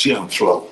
gym flow.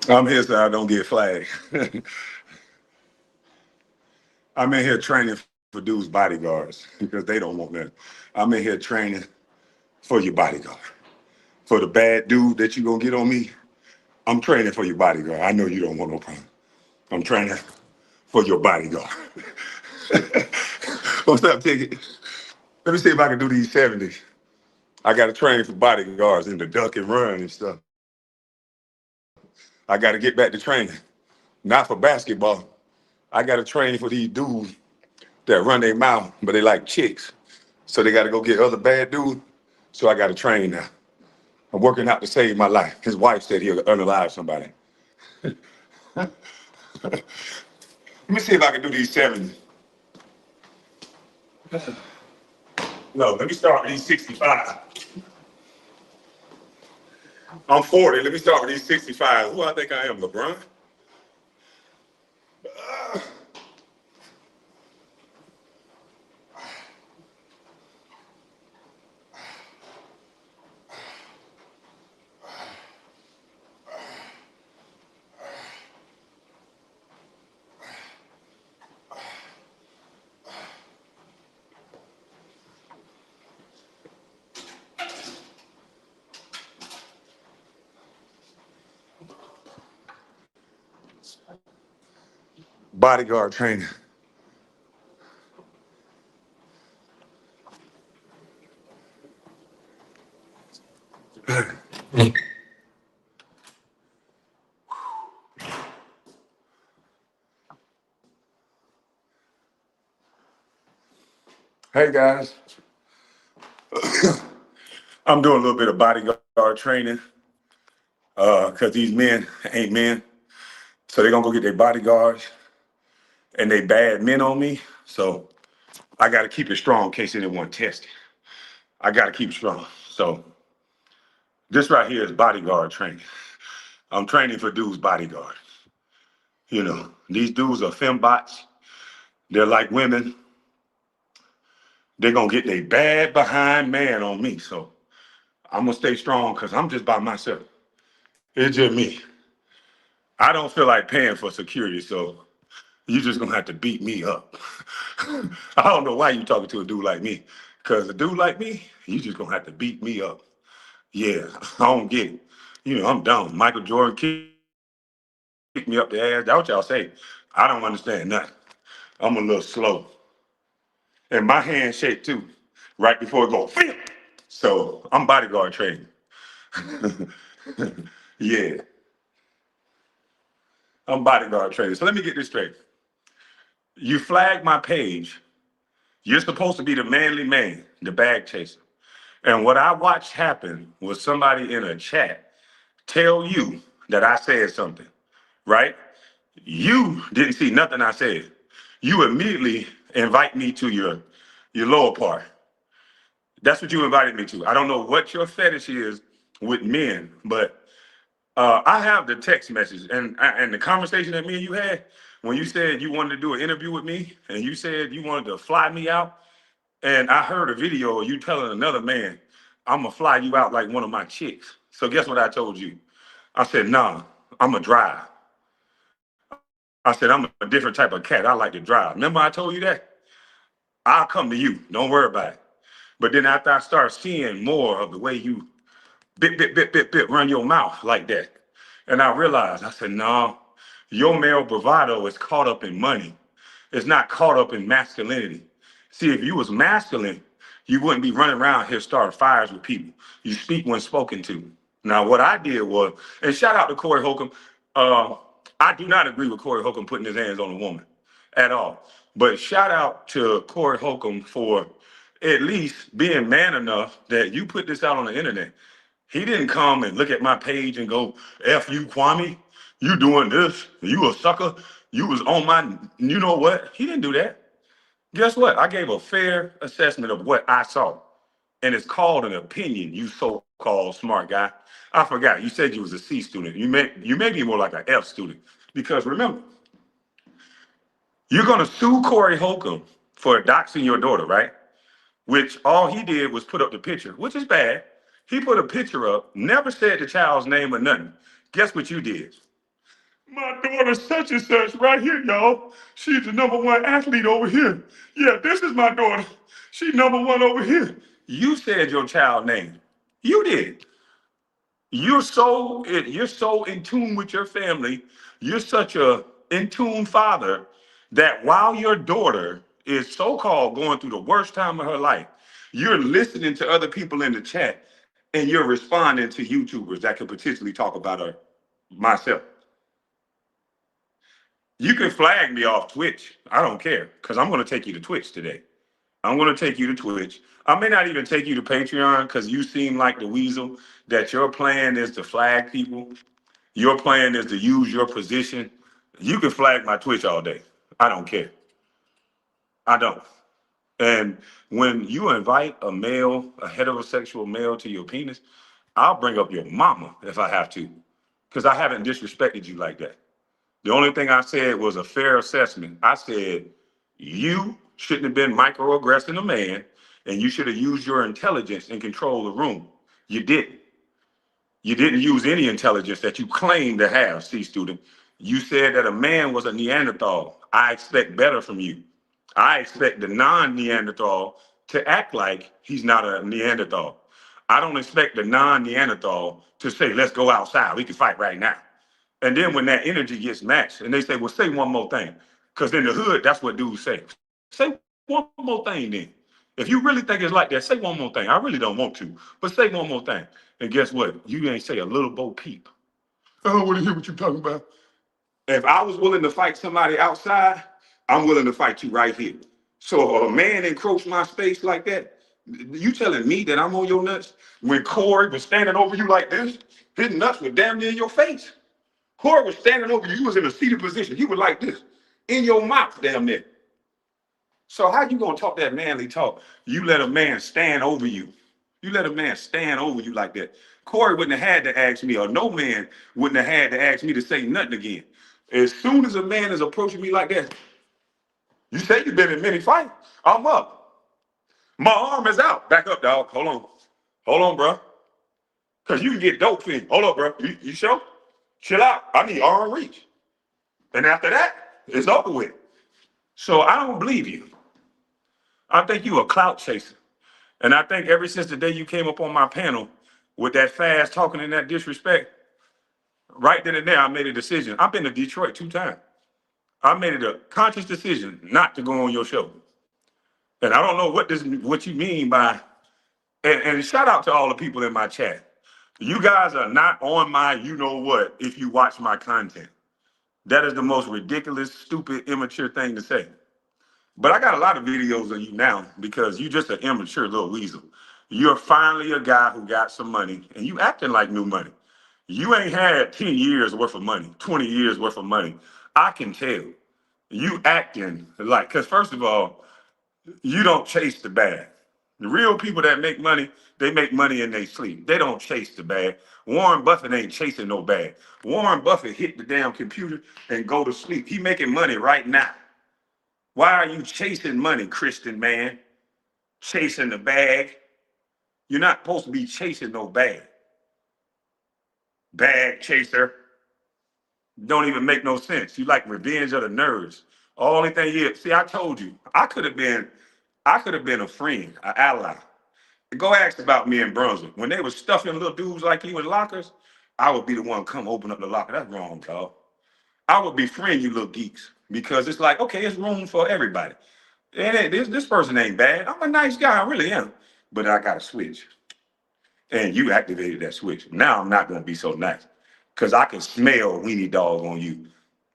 I'm here so I don't get flagged. I'm in here training for dudes' bodyguards because they don't want that. I'm in here training for your bodyguard. For the bad dude that you gonna get on me, I'm training for your bodyguard. I know you don't want no problem. I'm training for your bodyguard. What's up, Ticket? Let me see if I can do these 70s. I got to train for bodyguards in the duck and run and stuff. I got to get back to training, not for basketball. I got to train for these dudes that run their mouth, but they like chicks. So they got to go get other bad dudes. So I got to train now. I'm working out to save my life. His wife said he'll unalive somebody. Let me see if I can do these 70s. No, let me start with these 65. I'm 40. Let me start with these 65. Who I think I am, LeBron? Bodyguard training. Hey guys, I'm doing a little bit of bodyguard training. Because these men ain't men. So they're gonna go get their bodyguards and they bad men on me. So I gotta keep it strong in case anyone tests it. I gotta keep it strong. So this right here is bodyguard training. I'm training for dudes bodyguard. You know, these dudes are fembots. They're like women. They're gonna get their bad behind man on me. So I'm gonna stay strong because I'm just by myself. It's just me. I don't feel like paying for security, so you just gonna have to beat me up. I don't know why you talking to a dude like me. Cause a dude like me, you just gonna have to beat me up. Yeah, I don't get it. You know, I'm dumb. Michael Jordan kicked me up the ass. That's what y'all say. I don't understand nothing. I'm a little slow. And my hand shake too, right before it go. Phew! So I'm bodyguard training. Yeah, I'm bodyguard training. So let me get this straight. You flagged my page. You're supposed to be the manly man, the bag chaser. And what I watched happen was somebody in a chat tell you that I said something, right? You didn't see nothing I said. You immediately invite me to your lower part. That's what you invited me to. I don't know what your fetish is with men, but I have the text message and the conversation that me and you had when you said you wanted to do an interview with me and you said you wanted to fly me out. And I heard a video of you telling another man, I'm gonna fly you out like one of my chicks. So guess what I told you? I said, nah, I'm gonna drive. I said, I'm a different type of cat. I like to drive. Remember I told you that? I'll come to you. Don't worry about it. But then after I start seeing more of the way you bit, run your mouth like that. And I realized, I said, no, your male bravado is caught up in money. It's not caught up in masculinity. See, if you was masculine, you wouldn't be running around here starting fires with people. You speak when spoken to. Now, what I did was, and shout out to Corey Holcomb. Uh, I do not agree with Corey Holcomb putting his hands on a woman at all. But shout out to Corey Holcomb for at least being man enough that you put this out on the internet. He didn't come and look at my page and go, F you, Kwame, you doing this, you a sucker, you was on my, you know what? He didn't do that. Guess what? I gave a fair assessment of what I saw. And it's called an opinion, you so-called smart guy. I forgot, you said you was a C student. You may be more like an F student. Because remember, you're gonna sue Corey Holcomb for doxing your daughter, right? Which all he did was put up the picture, which is bad. He put a picture up, never said the child's name or nothing. Guess what you did? My daughter such and such right here, y'all. She's the number one athlete over here. Yeah, this is my daughter. She number one over here. You said your child name. You did. You're so in tune with your family. You're such a in tune father that while your daughter is so-called going through the worst time of her life, you're listening to other people in the chat and you're responding to YouTubers that could potentially talk about her myself. You can flag me off Twitch. I don't care because I'm going to take you to Twitch today. I'm going to take you to Twitch. I may not even take you to Patreon because you seem like the weasel that your plan is to flag people. Your plan is to use your position. You can flag my Twitch all day. I don't care. I don't. And when you invite a heterosexual male to your penis, I'll bring up your mama if I have to, because I haven't disrespected you like that. The only thing I said was a fair assessment. I said, you shouldn't have been microaggressing a man, and you should have used your intelligence and control the room. You didn't. You didn't use any intelligence that you claim to have, C student. You said that a man was a Neanderthal. I expect better from you. I expect the non-Neanderthal to act like he's not a Neanderthal. I don't expect the non-Neanderthal to say, let's go outside. We can fight right now. And then when that energy gets matched and they say, well, say one more thing. Because in the hood, that's what dudes say. Say one more thing then. If you really think it's like that, say one more thing. I really don't want to, but say one more thing. And guess what? You ain't say a little Bo Peep. I don't want to hear what you're talking about. If I was willing to fight somebody outside, I'm willing to fight you right here. So if a man encroach my space like that, You telling me that I'm on your nuts when Corey was standing over you like this? His nuts were damn near your face. Corey was standing over you. You was in a seated position. He was like this, in your mouth, damn near. So how you gonna talk that manly talk? You let a man stand over you. You let a man stand over you like that. Corey wouldn't have had to ask me, or no man wouldn't have had to ask me to say nothing again. As soon as a man is approaching me like that, you say you've been in many fights. I'm up. My arm is out. Back up, dog. Hold on. Hold on, bro. Because you can get dope fiend. Hold up, bro. You sure? Chill out. I need arm reach. And after that, it's over with. So I don't believe you. I think you a clout chaser. And I think ever since the day you came up on my panel with that fast talking and that disrespect, right then and there, I made a decision. I've been to Detroit 2 times. I made it a conscious decision not to go on your show. And I don't know what you mean by, and shout out to all the people in my chat. You guys are not on my you know what if you watch my content. That is the most ridiculous, stupid, immature thing to say. But I got a lot of videos of you now because you just an immature little weasel. You're finally a guy who got some money and you acting like new money. You ain't had 10 years worth of money, 20 years worth of money. I can tell. You acting like, because first of all, you don't chase the bag. The real people that make money, they make money in their sleep. They don't chase the bag. Warren Buffett ain't chasing no bag. Warren Buffett hit the damn computer and go to sleep. He making money right now. Why are you chasing money, Christian man? Chasing the bag? You're not supposed to be chasing no bag. Bag chaser. Don't even make no sense. You like revenge of the nerds. Only thing is, see, I told you, I could have been a friend, an ally. Go ask about me in Brunswick. When they were stuffing little dudes like you in lockers, I would be the one come open up the locker. That's wrong, dog. I would befriend you little geeks because it's like, okay, it's room for everybody. And this person ain't bad. I'm a nice guy, I really am. But I got a switch. And you activated that switch. Now I'm not gonna be so nice. Cause I can smell weenie dog on you.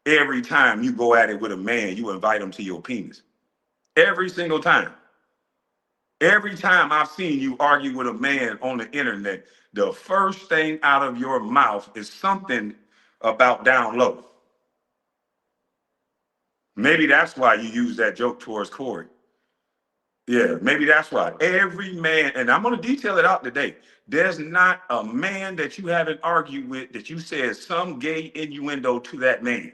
Every time you go at it with a man, you invite him to your penis. Every single time. Every time I've seen you argue with a man on the internet, the first thing out of your mouth is something about down low. Maybe that's why you use that joke towards Corey. Yeah, maybe that's why. Every man, and I'm going to detail it out today. There's not a man that you haven't argued with that you said some gay innuendo to that man.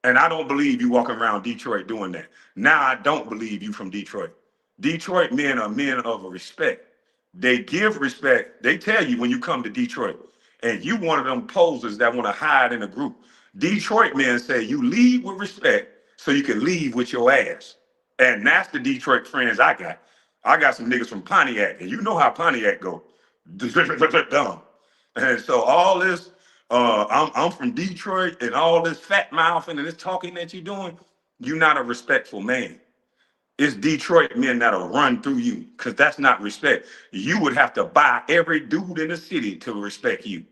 And I don't believe you walking around Detroit doing that. Now I don't believe you from Detroit. Detroit men are men of respect. They give respect. They tell you when you come to Detroit, and you one of them posers that want to hide in a group. Detroit men say you leave with respect so you can leave with your ass. And that's the Detroit friends I got. I got some niggas from Pontiac, and you know how Pontiac go. Dumb. And so all this, I'm from Detroit, and all this fat mouthing and this talking that you're doing, you're not a respectful man. It's Detroit men that'll run through you because that's not respect. You would have to buy every dude in the city to respect you.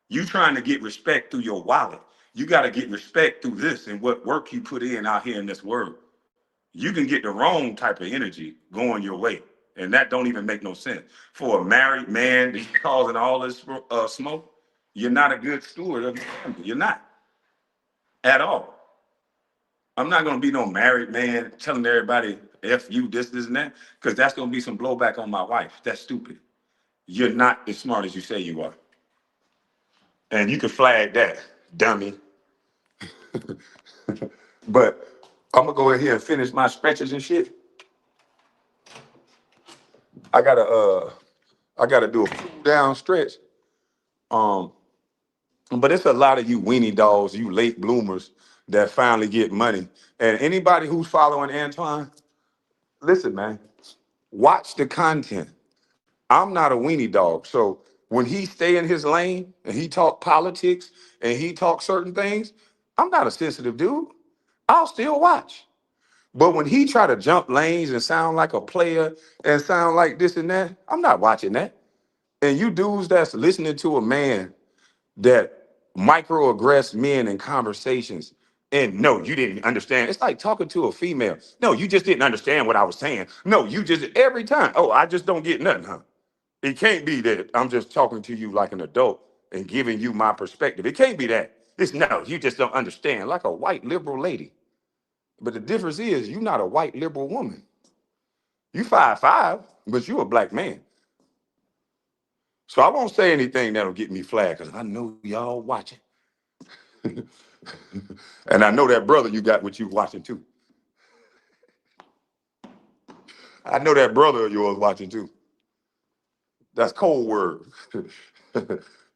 You trying to get respect through your wallet. You got to get respect through this and what work you put in out here in this world. You can get the wrong type of energy going your way. And that don't even make no sense. For a married man to be causing all this smoke, you're not a good steward of your family. You're not at all. I'm not going to be no married man telling everybody F you, this, and that, because that's going to be some blowback on my wife. That's stupid. You're not as smart as you say you are. And you can flag that, dummy. But I'm going to go in here and finish my stretches and shit. I gotta do a cool down stretch. Um, but it's a lot of you weenie dogs, you late bloomers that finally get money. And anybody who's following Antoine, listen, man, watch the content. I'm not a weenie dog. So when he stay in his lane and he talk politics and he talk certain things, I'm not a sensitive dude. I'll still watch. But when he try to jump lanes and sound like a player and sound like this and that, I'm not watching that. And you dudes that's listening to a man that microaggress men in conversations And no, you didn't understand. It's like talking to a female. No, you just didn't understand what I was saying. No, you just every time. Oh, I just don't get nothing, huh? It can't be that I'm just talking to you like an adult and giving you my perspective. It can't be that. It's no, you just don't understand, like a white liberal lady. But the difference is you're not a white liberal woman. You 5'5", but you a black man. So I won't say anything that'll get me flagged because I know y'all watching. And I know that brother you got with you watching too. I know that brother of yours watching too. That's cold word.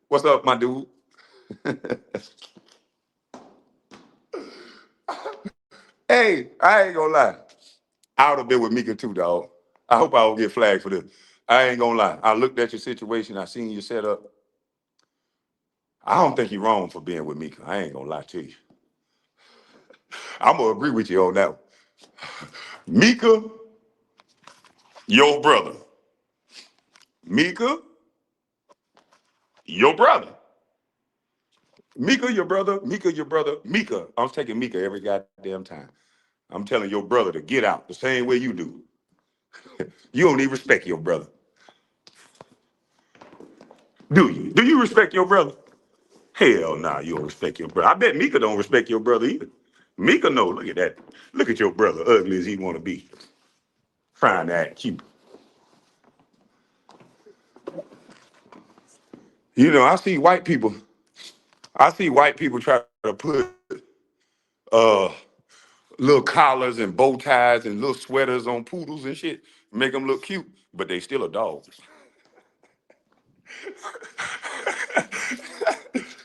What's up, my dude? Hey, I ain't gonna lie. I would have been with Mika too, dog. I hope I don't get flagged for this. I ain't gonna lie. I looked at your situation. I seen you set up. I don't think you're wrong for being with Mika. I ain't gonna lie to you. I'm gonna agree with you on that one. Mika, your brother. Mika, your brother. Mika, your brother. Mika, your brother. Mika. I'm taking Mika every goddamn time. I'm telling your brother to get out the same way you do. You don't even respect your brother. Do you? Do you respect your brother? Hell nah, you don't respect your brother. I bet Mika don't respect your brother either. Mika know, look at that. Look at your brother, ugly as he want to be. Trying to act cute. You know, I see white people try to put uh little collars and bow ties and little sweaters on poodles and shit, make them look cute, but they still a dog.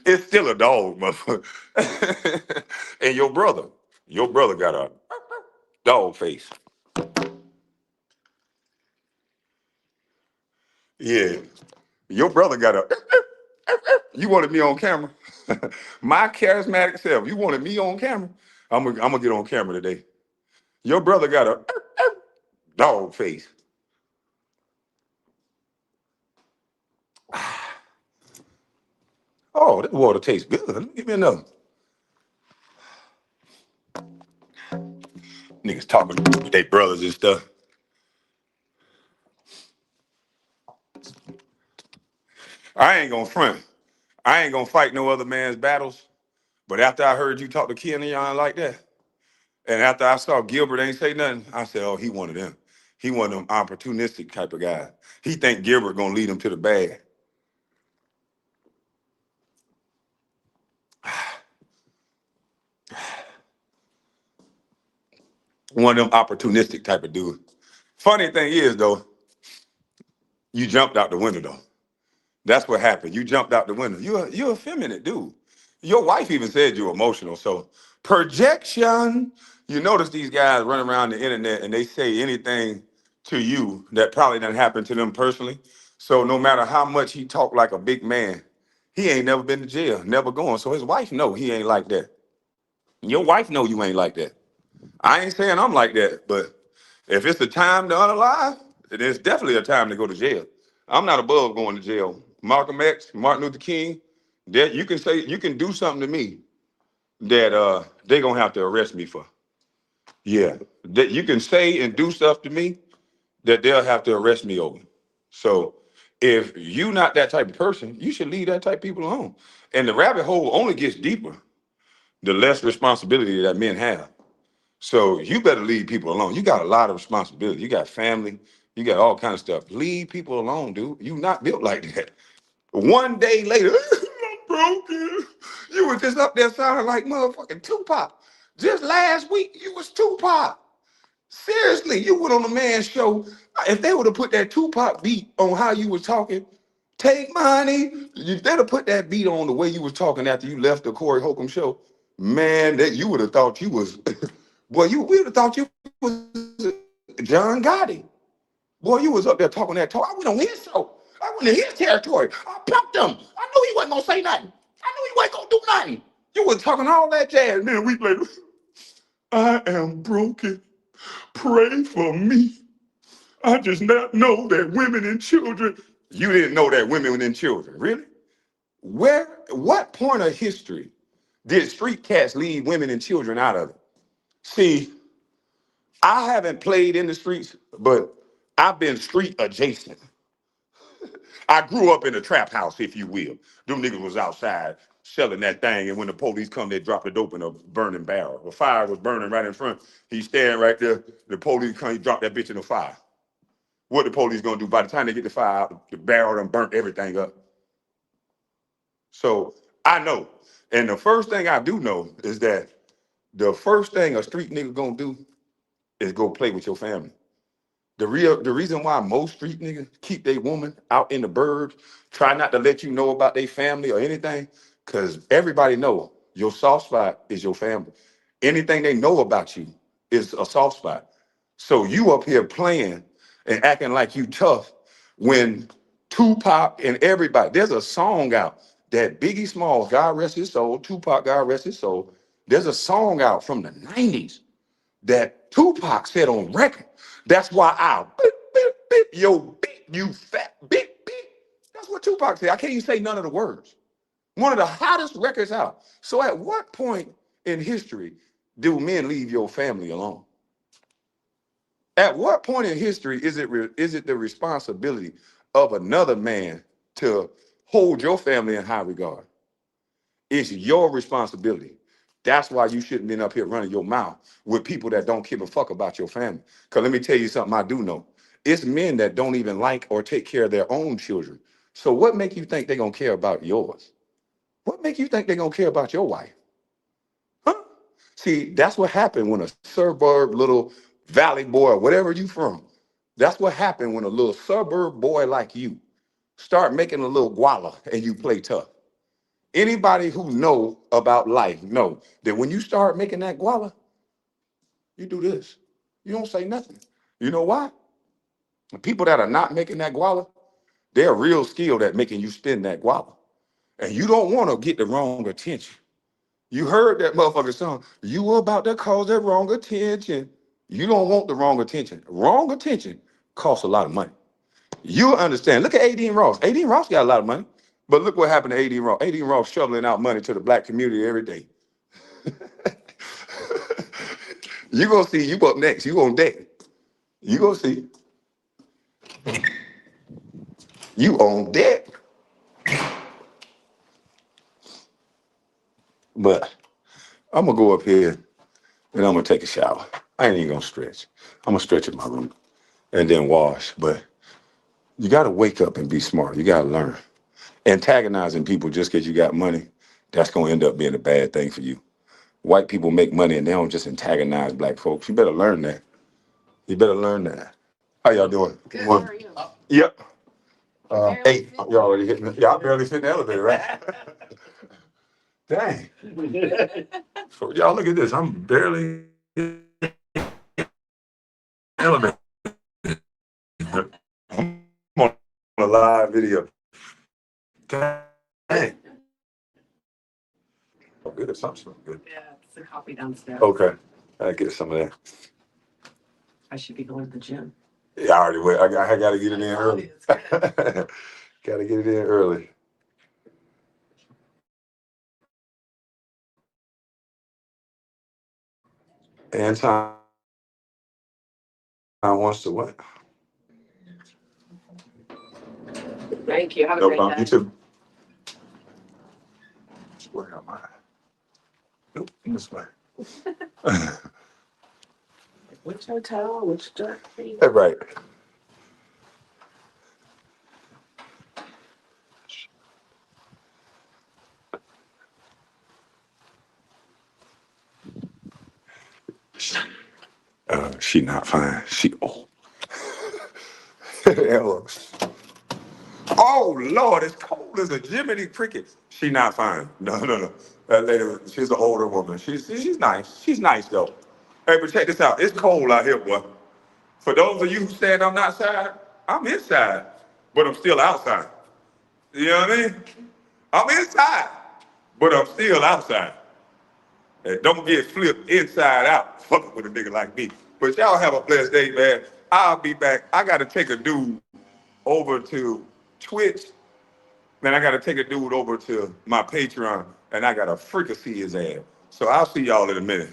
It's still a dog, motherfucker. And your brother got a dog face. Yeah, your brother got a. You wanted me on camera. My charismatic self. You wanted me on camera. I'm gonna get on camera today. Your brother got a dog face. Oh, this water tastes good. Let me give me another. Niggas talking with their brothers and stuff. I ain't gonna front. I ain't gonna fight no other man's battles. But after I heard you talk to Keon like that, and after I saw Gilbert ain't say nothing, I said, oh, he one of them. He one of them opportunistic type of guys. He think Gilbert gonna lead him to the bag. One of them opportunistic type of dudes. Funny thing is though, you jumped out the window though. That's what happened. You jumped out the window. You're a feminine dude. Your wife even said you're emotional. So projection. You notice these guys run around the internet and they say anything to you that probably didn't happen to them personally. So no matter how much he talked like a big man, he ain't never been to jail, never going. So his wife know he ain't like that. Your wife know you ain't like that. I ain't saying I'm like that, but if it's a time to unalive, there's definitely a time to go to jail. I'm not above going to jail. Malcolm X, Martin Luther King, that you can say you can do something to me that they gonna have to arrest me for. Yeah. That you can say and do stuff to me that they'll have to arrest me over. So if you not that type of person, you should leave that type of people alone. And the rabbit hole only gets deeper the less responsibility that men have. So you better leave people alone. You got a lot of responsibility. You got family. You got all kind of stuff. Leave people alone, dude. You not built like that. One day later, I'm broken. You were just up there sounding like motherfucking Tupac. Just last week, you was Tupac. Seriously, you went on a man's show. If they would have put that Tupac beat on how you was talking, take money. If they'd have put that beat on the way you was talking after you left the Corey Holcomb show, man, that you would have thought you was, boy, we would have thought you was John Gotti. Boy, you was up there talking that talk. I went on his show. I went in his territory. I pumped him. I knew he wasn't gonna say nothing. I knew he wasn't gonna do nothing. You was talking all that jazz. And then a week later, I am broken. Pray for me. I just not know that women and children. You didn't know that women and children, really? What point of history Did street cats leave women and children out of it? See, I haven't played in the streets, but I've been street adjacent. I grew up in a trap house, if you will. Them niggas was outside selling that thing, and when the police come, they drop the dope in a burning barrel. The fire was burning right in front. He's standing right there. The police come, he drop that bitch in the fire. What the police gonna do? By the time they get the fire out, the barrel done burnt everything up. So I know. And the first thing I do know is that the first thing a street nigga gonna do is go play with your family. The reason why most street niggas keep their woman out in the burbs, try not to let you know about their family or anything, because everybody know your soft spot is your family. Anything they know about you is a soft spot. So you up here playing and acting like you tough when Tupac and everybody, there's a song out that Biggie Smalls, God rest his soul, Tupac, God rest his soul, there's a song out from the 90s that Tupac said on record. That's why I beep, beep, beep, yo, beep, you fat beep, beep. That's what Tupac said. I can't even say none of the words. One of the hottest records out. So at what point in history do men leave your family alone? At what point in history is it the responsibility of another man to hold your family in high regard? It's your responsibility. That's why you shouldn't been up here running your mouth with people that don't give a fuck about your family. Because let me tell you something I do know. It's men that don't even like or take care of their own children. So what make you think they're going to care about yours? What make you think they're going to care about your wife? Huh? See, that's what happened when a suburb little valley boy, or whatever you from, that's what happened when a little suburb boy like you start making a little guala and you play tough. Anybody who know about life know that when you start making that guala, you do this. You don't say nothing. You know why? The people that are not making that guala, they're real skilled at making you spend that guala. And you don't want to get the wrong attention. You heard that motherfucker song. You were about to cause that wrong attention. You don't want the wrong attention. Wrong attention costs a lot of money. You understand. Look at A.D. Ross. A.D. Ross got a lot of money. But look what happened to A.D. Ross. A.D. Ross shoveling out money to the black community every day. You gonna see you up next. You on deck. You gonna see. You on deck. But I'm gonna go up here and I'm gonna take a shower. I ain't even gonna stretch. I'm gonna stretch in my room and then wash. But you gotta wake up and be smart. You gotta learn. Antagonizing people just because you got money, that's gonna end up being a bad thing for you. White people make money and they don't just antagonize black folks. You better learn that. You better learn that. How y'all doing? Good. How are you? Yep. 8. You already hit me. Yeah, I barely fit in the elevator, right? Dang. So y'all look at this. I'm barely in the elevator. I'm on a live video. Dang. Oh, good. It sounds so good. Yeah, it's the coffee downstairs. Okay. I get some of that. I should be going to the gym. Yeah, I already went. I got to get it in early. Got to get it in early. Anton wants to what? Thank you. Have a No great problem. You day. too. Where am I? Nope, this way. Which hotel? Which directory? Right. She not fine. She old. Hello. Oh Lord, it's cold as a Jiminy Cricket. She not fine. No. That lady, she's an older woman. She's nice. She's nice though. Hey, but check this out. It's cold out here, boy. For those of you who said I'm not outside, I'm inside, but I'm still outside. You know what I mean? I'm inside, but I'm still outside. And don't get flipped inside out, fucking with a nigga like me. But y'all have a blessed day, man. I'll be back. I gotta take a dude over to Twitch. Man, I gotta take a dude over to my Patreon, and I got to freaking see his ass. So I'll see y'all in a minute.